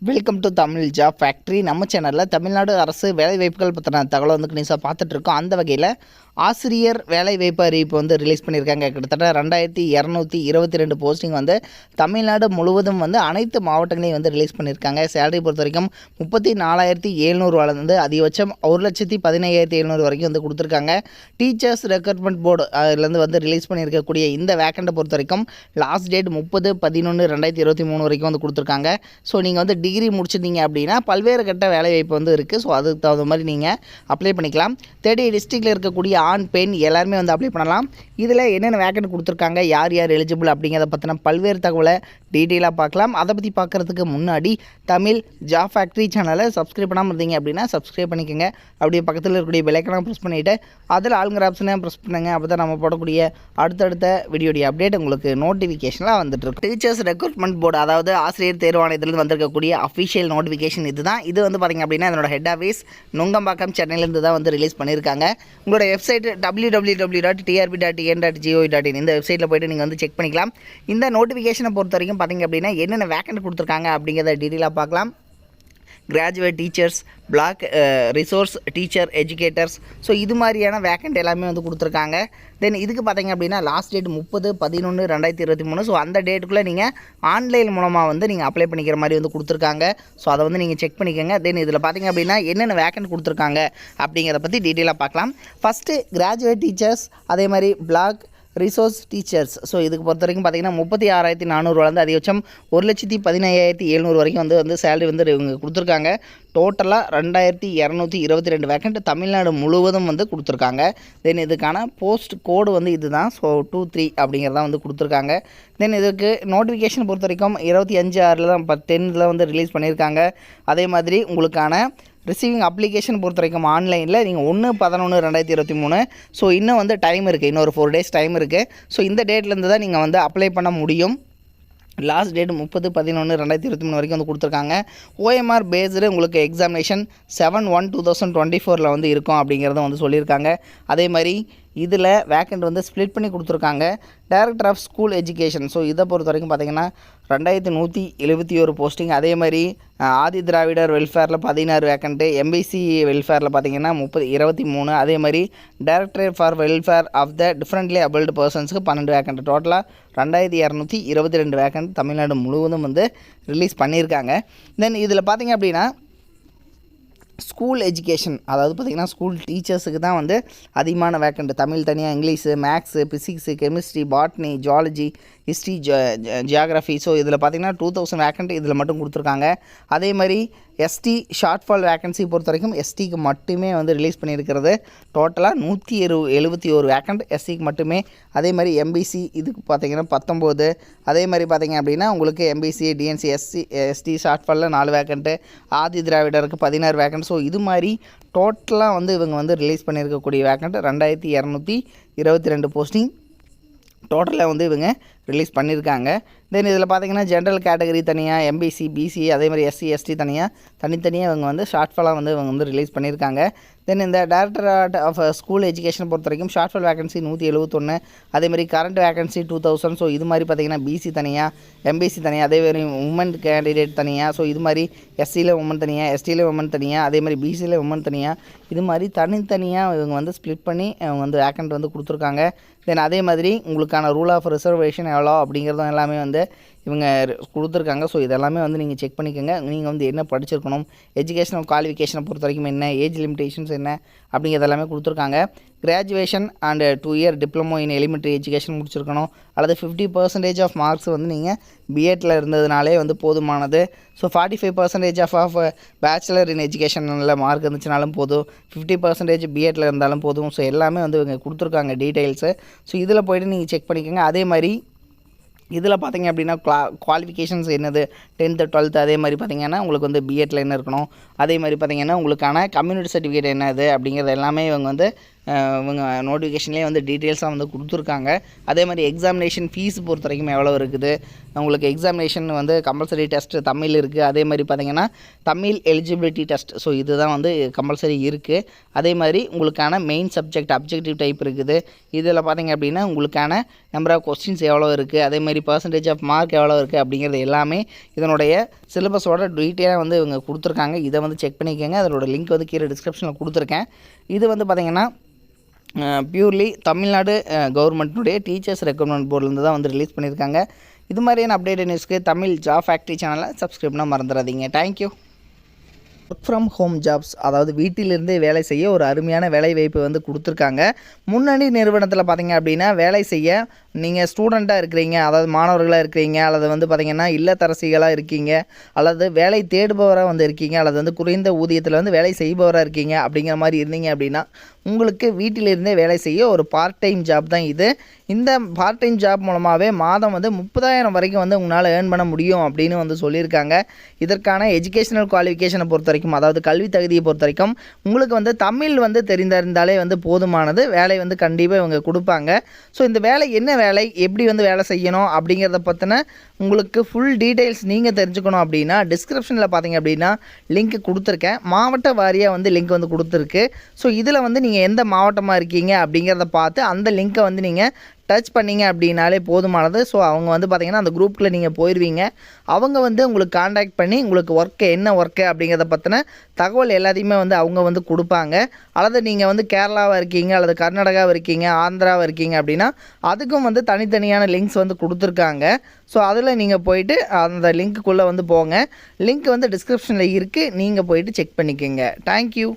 Welcome to Tamil job factory. நம்ம சேனலில் தமிழ்நாடு அரசு வேலைவாய்ப்புகள் பற்றின தகவலை வந்து கணிசாக பார்த்துட்ருக்கோம். அந்த வகையில் ஆசிரியர் வேலைவாய்ப்பு அறிவிப்பு வந்து ரிலீஸ் பண்ணியிருக்காங்க. கிட்டத்தட்ட 2222 போஸ்டிங் வந்து தமிழ்நாடு முழுவதும் வந்து அனைத்து மாவட்டங்களையும் வந்து ரிலீஸ் பண்ணியிருக்காங்க. சேலரி பொறுத்த வரைக்கும் 34,700 அதிகபட்சம் 1,15,700 வரைக்கும் வந்து கொடுத்துருக்காங்க. டீச்சர்ஸ் ரெக்ரூட்மெண்ட் போர்டு அதுலேருந்து வந்து ரிலீஸ் பண்ணியிருக்கக்கூடிய இந்த வேக்கண்ட்டை பொறுத்த வரைக்கும் லாஸ்ட் டேட் 30/11/2023 வரைக்கும் வந்து கொடுத்துருக்காங்க. ஸோ நீங்கள் வந்து டிகிரி முடிச்சிருந்தீங்க அப்படின்னா பல்வேறு கட்ட வேலைவாய்ப்பு வந்து இருக்குது. ஸோ அதுக்கு தகுந்த மாதிரி நீங்கள் அப்ளை பண்ணிக்கலாம். 30 டிஸ்ட்ரிக்டில் இருக்கக்கூடிய ஆண் பெண் எல்லாருமே வந்து அப்ளை பண்ணலாம். இதில் என்னென்ன வேக்கண்ட் கொடுத்துருக்காங்க, யார் யார் எலிஜிபிள் அப்படிங்கிறத பற்றின பல்வேறு தகவலை டீட்டெயிலாக பார்க்கலாம். அதை பற்றி பார்க்குறதுக்கு முன்னாடி தமிழ் ஜாப் ஃபேக்ட்ரி சேனலை சப்ஸ்கிரைப் பண்ணாமல் இருந்தீங்க அப்படின்னா சப்ஸ்கிரைப் பண்ணிக்கோங்க. அப்படியே பக்கத்தில் இருக்கக்கூடிய பெல்லைக்கனை ப்ரெஸ் பண்ணிவிட்டு அதில் ஆளுங்கிற ஆப்ஷனை ப்ரெஸ் பண்ணுங்க. அப்போ தான் நம்ம போடக்கூடிய அடுத்தடுத்த வீடியோடைய அப்டேட் உங்களுக்கு நோட்டிஃபிகேஷனாக வந்துட்டுருக்கு. டீச்சர்ஸ் ரெக்ரூட்மெண்ட் போர்டு, அதாவது ஆசிரியர் தேர்வாணையத்திலிருந்து வந்திருக்கக்கூடிய அஃபிஷியல் நோட்டிஃபிகேஷன் இதுதான். இது வந்து பார்த்திங்க அப்படின்னா என்னோட ஹெட் ஆஃபீஸ் நுங்கம்பாக்கம் சென்னையிலேருந்து தான் வந்து ரிலீஸ் பண்ணியிருக்காங்க. உங்களோட வெப்சைட் www.trb.in.gov.in இந்த வெப்சைட்டில் போய்ட்டு நீங்கள் வந்து செக் பண்ணிக்கலாம். இந்த நோட்டிஃபிகேஷனை பொறுத்த வரைக்கும் பார்த்திங்க அப்படின்னா என்னென்ன வேக்கண்ட் கொடுத்துருக்காங்க அப்படிங்கிறத டீட்டெயிலாக பார்க்கலாம். Graduate teachers, black resource teacher educators, so இது மாதிரியான வேக்கண்ட் எல்லாமே வந்து கொடுத்துருக்காங்க. தென் இதுக்கு பார்த்திங்க அப்படின்னா லாஸ்ட் டேட் 30/11/2023. ஸோ அந்த டேட்டுக்குள்ளே நீங்கள் ஆன்லைன் மூலமாக வந்து நீங்கள் அப்ளை பண்ணிக்கிற மாதிரி வந்து கொடுத்துருக்காங்க. ஸோ அதை வந்து நீங்கள் செக் பண்ணிக்கோங்க. தென் இதில் பார்த்திங்க அப்படின்னா என்னென்ன வேக்கண்ட் கொடுத்துருக்காங்க அப்படிங்கிறத பற்றி டீட்டெயிலாக பார்க்கலாம். ஃபஸ்ட்டு கிராஜுவேட் டீச்சர்ஸ், அதே மாதிரி பிளாக் ரிசோர்ஸ் டீச்சர்ஸ். ஸோ இதுக்கு பொறுத்த வரைக்கும் பார்த்திங்கன்னா 36,400 அதிகபட்சம் 1,15,700 வரைக்கும் வந்து சேலரி வந்து இவங்க கொடுத்துருக்காங்க. டோட்டலாக 2222 வேக்கண்ட் தமிழ்நாடு முழுவதும் வந்து கொடுத்துருக்காங்க. தென் இதுக்கான போஸ்ட் கோடு வந்து இதுதான். ஸோ 23 அப்படிங்கிறதான் வந்து கொடுத்துருக்காங்க. தென் இதுக்கு நோட்டிஃபிகேஷன் பொறுத்த வரைக்கும் 25/6 தான் 10 வந்து ரிலீஸ் பண்ணியிருக்காங்க. அதே மாதிரி உங்களுக்கான ரிசீவிங் அப்ளிகேஷன் பொறுத்த வரைக்கும் ஆன்லைனில் நீங்கள் 1/11/2023. ஸோ இன்னும் வந்து டைம் இருக்குது, இன்னொரு 4 days டைம் இருக்குது. ஸோ இந்த டேட்லேருந்து தான் நீங்கள் வந்து அப்ளை பண்ண முடியும். லாஸ்ட் டேட் 30/11/2023 வரைக்கும் வந்து கொடுத்துருக்காங்க. OMR பேஸ்டு உங்களுக்கு எக்ஸாமினேஷன் 7/1/2024 வந்து இருக்கும் அப்படிங்கிறத வந்து சொல்லியிருக்காங்க. அதே மாதிரி இதில் வேக்கண்ட் வந்து ஸ்ப்ளிட் பண்ணி கொடுத்துருக்காங்க. Director of school education, so இதை பொறுத்த வரைக்கும் பார்த்திங்கன்னா 2171 போஸ்டிங். அதே மாதிரி ஆதி திராவிடர் வெல்ஃபேரில் 16 வேக்கண்ட்டு, MBC வெல்ஃபேரில் பார்த்திங்கன்னா 23. அதே மாதிரி director for welfare of the differently abled பர்சன்ஸுக்கு 12 வேக்கண்ட். டோட்டலாக 2222 வேக்கண்ட் தமிழ்நாடு முழுவதும் வந்து ரிலீஸ் பண்ணியிருக்காங்க. தென் இதில் பார்த்திங்க அப்படின்னா ஸ்கூல் எஜுகேஷன், அதாவது பார்த்திங்கன்னா ஸ்கூல் டீச்சர்ஸுக்கு தான் வந்து அதிகமான வேக்கண்ட். தமிழ் தனியாக, English, maths, physics, chemistry, botany, zoology, history, geography, so இதில் பார்த்திங்கன்னா 2000 வேக்கண்ட் இதில் மட்டும் கொடுத்துருக்காங்க. அதே மாதிரி எஸ்டி ஷார்ட் ஃபால் வேக்கன்சி பொறுத்த வரைக்கும் எஸ்டிக்கு மட்டுமே வந்து ரிலீஸ் பண்ணியிருக்கிறது. டோட்டலாக 171 வேக்கண்ட் எஸ்சிக்கு மட்டுமே. அதே மாதிரி MBC இதுக்கு பார்த்திங்கன்னா 19. அதே மாதிரி பார்த்திங்க அப்படின்னா உங்களுக்கு MBC, DNC, எஸ்டி ஷார்ட் ஃபாலில் 4 வேக்கண்ட்டு, ஆதி திராவிடருக்கு 16 வேக்கண்ட். ஸோ இது மாதிரி டோட்டலாக வந்து இவங்க வந்து ரிலீஸ் பண்ணியிருக்கக்கூடிய வேக்கண்ட் 2222 போஸ்டிங் டோட்டலாக வந்து இவங்க ரிலீஸ் பண்ணியிருக்காங்க. தென் இதில் பார்த்திங்கன்னா ஜென்ரல் கேட்டகரி தனியாக, MBC, BC, அதே மாதிரி SC, ST தனித்தனியாக இவங்க வந்து ஷார்ட் ஃபாலாக வந்து இவங்க வந்து ரிலீஸ் பண்ணியிருக்காங்க. தென் இந்த டைரக்டர் ஆஃப் ஸ்கூல் எஜுகேஷன் பொறுத்த வரைக்கும் ஷார்ட் ஃபால் வேகன்சி 171. அதே மாதிரி கரண்ட் வேகன்சி 2000. ஸோ இது மாதிரி பார்த்திங்கன்னா BC தனியாக, MBC தனியாக, அதே மாதிரி உமன் கேண்டிடேட் தனியாக. ஸோ இது மாதிரி SCயில் உமன் தனியாக, STயில் உமன் தனியாக, அதே மாதிரி BCயில் உமன் தனியாக, இது மாதிரி தனித்தனியாக இவங்க வந்து ஸ்ப்ளிட் பண்ணி அவங்க வந்து வேக்கண்ட் வந்து கொடுத்துருக்காங்க. தென் அதே மாதிரி உங்களுக்கான ரூல் ஆஃப் ரிசர்வேஷன் எவ்வளோ அப்படிங்கிறதும் எல்லாமே வந்து இவங்க கொடுத்துருக்காங்க. ஸோ இதெல்லாமே வந்து நீங்கள் செக் பண்ணிக்கோங்க. நீங்கள் வந்து என்ன படிச்சிருக்கணும், எஜுகேஷனல் குவாலிஃபிகேஷனை பொறுத்த வரைக்கும் என்ன, ஏஜ் லிமிடேஷன்ஸ் என்ன அப்படிங்கிறது எல்லாமே கொடுத்துருக்காங்க. Graduation and 2 year diploma in elementary education முடிச்சிருக்கணும். அல்லது 50% ஆஃப் மார்க்ஸ் வந்து நீங்கள் பிஎட்டில் இருந்ததுனாலே வந்து போதுமானது. ஸோ 45% ஆஃப் பேச்சுலர் இன் எஜுகேஷனில் மார்க் இருந்துச்சுனாலும் போதும், 50% பிஎட்டில் இருந்தாலும் போதும். ஸோ எல்லாமே வந்து இவங்க கொடுத்துருக்காங்க டீட்டெயில்ஸு. ஸோ இதில் போய்ட்டு நீங்கள் செக் பண்ணிக்கோங்க. அதே மாதிரி இதில் பார்த்திங்க அப்படின்னா குவாலிஃபிகேஷன்ஸ் என்னது, 10th 12th, அதே மாதிரி பார்த்திங்கன்னா உங்களுக்கு வந்து பிஎட்டில் என்ன இருக்கணும், அதே மாதிரி பார்த்திங்கன்னா உங்களுக்கான கம்யூனிட்டி சர்டிஃபிகேட் என்னது அப்படிங்கிறது எல்லாமே இவங்க வந்து இவங்க நோட்டிஃபிகேஷன்லேயே வந்து டீட்டெயில்ஸாக வந்து கொடுத்துருக்காங்க. அதே மாதிரி எக்ஸாமினேஷன் ஃபீஸ் பொறுத்த வரைக்கும் எவ்வளோ இருக்குது, உங்களுக்கு எக்ஸாமினேஷன் வந்து கம்பல்சரி டெஸ்ட் தமிழ் இருக்குது. அதே மாதிரி பார்த்திங்கன்னா தமிழ் எலிஜிபிலிட்டி டெஸ்ட், ஸோ இதுதான் வந்து கம்பல்சரி இருக்குது. அதே மாதிரி உங்களுக்கான மெயின் சப்ஜெக்ட் அப்ஜெக்டிவ் டைப் இருக்குது. இதில் பார்த்திங்க அப்படின்னா உங்களுக்கான நம்பர் ஆஃப் கொஸ்டின்ஸ் எவ்வளோ இருக்குது, அதே மாதிரி பர்சன்டேஜ் ஆஃப் மார்க் எவ்வளோ இருக்குது அப்படிங்கிறது எல்லாமே இதனுடைய சிலபஸோட டீட்டெயிலாக வந்து இவங்க கொடுத்துருக்காங்க. இதை வந்து செக் பண்ணிக்கோங்க. அதோட லிங்க் வந்து கீழே டிஸ்கிரிப்ஷனில் கொடுத்துருக்கேன். இது வந்து பார்த்திங்கன்னா பியூர்லி தமிழ்நாடு கவர்மெண்ட்டுடைய டீச்சர்ஸ் ரெக்ரூட்மெண்ட் போர்ட்லேருந்து தான் வந்து ரிலீஸ் பண்ணியிருக்காங்க. இது மாதிரியான அப்டேட் நியூஸ்க்கு தமிழ் ஜாப் ஃபேக்ட்ரி சேனலை சப்ஸ்கிரைப் பண்ண மறந்துடாதீங்க. Thank you. Work from home jobs, அதாவது வீட்டிலிருந்தே வேலை செய்ய ஒரு அருமையான வேலை வாய்ப்பு வந்து கொடுத்துருக்காங்க. முன்னணி நிறுவனத்தில் பார்த்திங்க அப்படின்னா வேலை செய்ய நீங்கள் ஸ்டூடெண்ட்டாக இருக்கிறீங்க, அதாவது மாணவர்களாக இருக்கிறீங்க, அல்லது வந்து பார்த்திங்கன்னா இல்லத்தரசிகளாக இருக்கீங்க, அல்லது வேலை தேடுபவராக வந்து இருக்கீங்க, அல்லது வந்து குறைந்த ஊதியத்தில் வந்து வேலை செய்பவராக இருக்கீங்க அப்படிங்கிற மாதிரி இருந்தீங்க அப்படின்னா உங்களுக்கு வீட்டிலிருந்தே வேலை செய்ய ஒரு பார்ட் டைம் ஜாப் தான் இது. இந்த பார்ட் டைம் ஜாப் மூலமாகவே மாதம் வந்து 30,000 வரைக்கும் வந்து உங்களால் ஏர்ன் பண்ண முடியும் அப்படின்னு வந்து சொல்லியிருக்காங்க. இதற்கான எஜுகேஷனல் குவாலிஃபிகேஷனை பொறுத்த வரைக்கும், அதாவது கல்வி தகுதியை பொறுத்த வரைக்கும் உங்களுக்கு வந்து தமிழ் வந்து தெரிந்திருந்தாலே வந்து போதுமானது. வேலை வந்து கண்டிப்பாக இவங்க கொடுப்பாங்க. ஸோ இந்த வேலை என்ன வேலை, எப்படி வந்து வேலை செய்யணும் அப்படிங்கிறத பற்றின உங்களுக்கு ஃபுல் டீட்டெயில்ஸ் நீங்கள் தெரிஞ்சுக்கணும் அப்படின்னா டிஸ்கிரிப்ஷனில் பார்த்தீங்க அப்படின்னா லிங்க் கொடுத்துருக்கேன். மாவட்ட வாரியாக வந்து லிங்க் வந்து கொடுத்துருக்கு. ஸோ இதில் வந்து நீங்கள் எந்த மாவட்டமாக இருக்கீங்க அப்படிங்கிறத பார்த்து அந்த லிங்க்கை வந்து நீங்கள் டச் பண்ணிங்க அப்படின்னாலே போதுமானது. ஸோ அவங்க வந்து பார்த்திங்கன்னா அந்த குரூப்பில் நீங்கள் போயிடுவீங்க. அவங்க வந்து உங்களுக்கு காண்டாக்ட் பண்ணி உங்களுக்கு என்ன ஒர்க்கு அப்படிங்கிறத பற்றின தகவல் எல்லாத்தையுமே வந்து அவங்க வந்து கொடுப்பாங்க. அல்லது நீங்கள் வந்து கேரளாவாக இருக்கீங்க, அல்லது கர்நாடகாவாக இருக்கீங்க, ஆந்திராவாக இருக்கீங்க அப்படின்னா அதுக்கும் வந்து தனித்தனியான லிங்க்ஸ் வந்து கொடுத்துருக்காங்க. ஸோ அதில் நீங்கள் போயிட்டு அந்த லிங்க்குள்ளே வந்து போங்க. லிங்க் வந்து டிஸ்கிரிப்ஷனில் இருக்குது, நீங்கள் போயிட்டு செக் பண்ணிக்கோங்க. தேங்க்யூ.